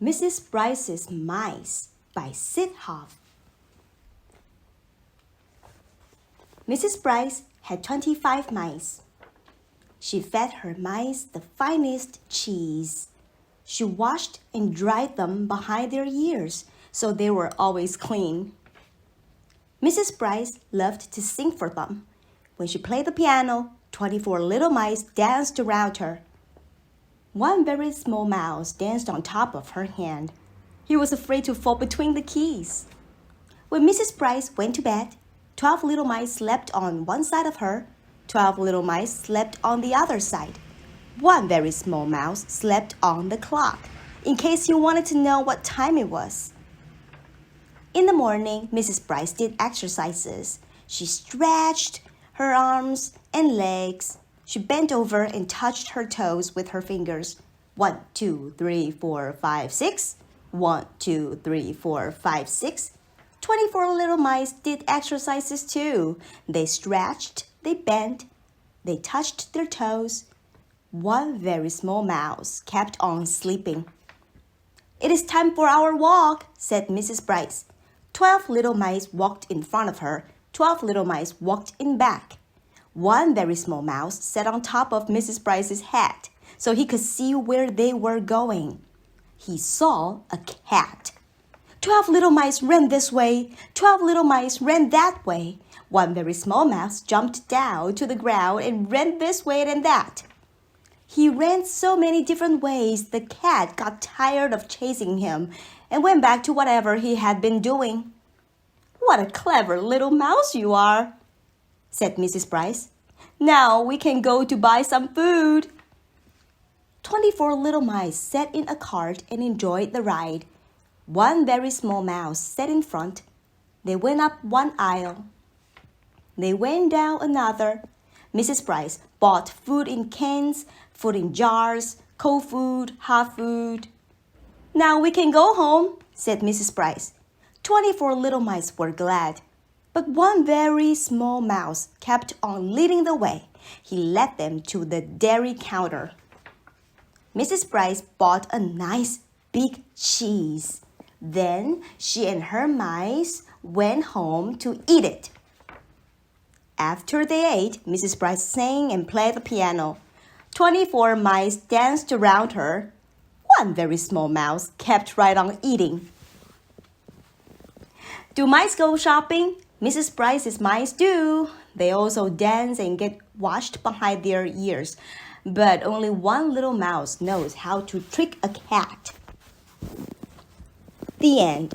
Mrs. Brice's Mice by Sid Hoff. Mrs. Brice had 25 mice. She fed her mice the finest cheese. She washed and dried them behind their ears so they were always clean. Mrs. Brice loved to sing for them. When she played the piano, 24 little mice danced around her. One very small mouse danced on top of her hand. He was afraid to fall between the keys. When Mrs. Brice went to bed, 12 little mice slept on one side of her. 12 little mice slept on the other side. One very small mouse slept on the clock, in case you wanted to know what time it was. In the morning, Mrs. Brice did exercises. She stretched her arms and legs. She bent over and touched her toes with her fingers. 1, 2, 3, 4, 5, 6. 1, 2, 3, 4, 5, 6. 24 little mice did exercises too. They stretched, they bent, they touched their toes. One very small mouse kept on sleeping. "It is time for our walk," said Mrs. Brice. 12 little mice walked in front of her. 12 little mice walked in back. One very small mouse sat on top of Mrs. Brice's head so he could see where they were going. He saw a cat. 12 little mice ran this way. 12 little mice ran that way. One very small mouse jumped down to the ground and ran this way and that. He ran so many different ways, the cat got tired of chasing him and went back to whatever he had been doing. "What a clever little mouse you are," said Mrs. Brice. "Now we can go to buy some food." 24 little mice sat in a cart and enjoyed the ride. One very small mouse sat in front. They went up one aisle. They went down another. Mrs. Brice bought food in cans, food in jars, cold food, hot food. "Now we can go home," said Mrs. Brice. 24 little mice were glad. But one very small mouse kept on leading the way. He led them to the dairy counter. Mrs. Brice bought a nice big cheese. Then she and her mice went home to eat it. After they ate, Mrs. Brice sang and played the piano. 24 mice danced around her. One very small mouse kept right on eating. Do mice go shopping? Mrs. Brice's mice do. They also dance and get washed behind their ears. But only one little mouse knows how to trick a cat. The end.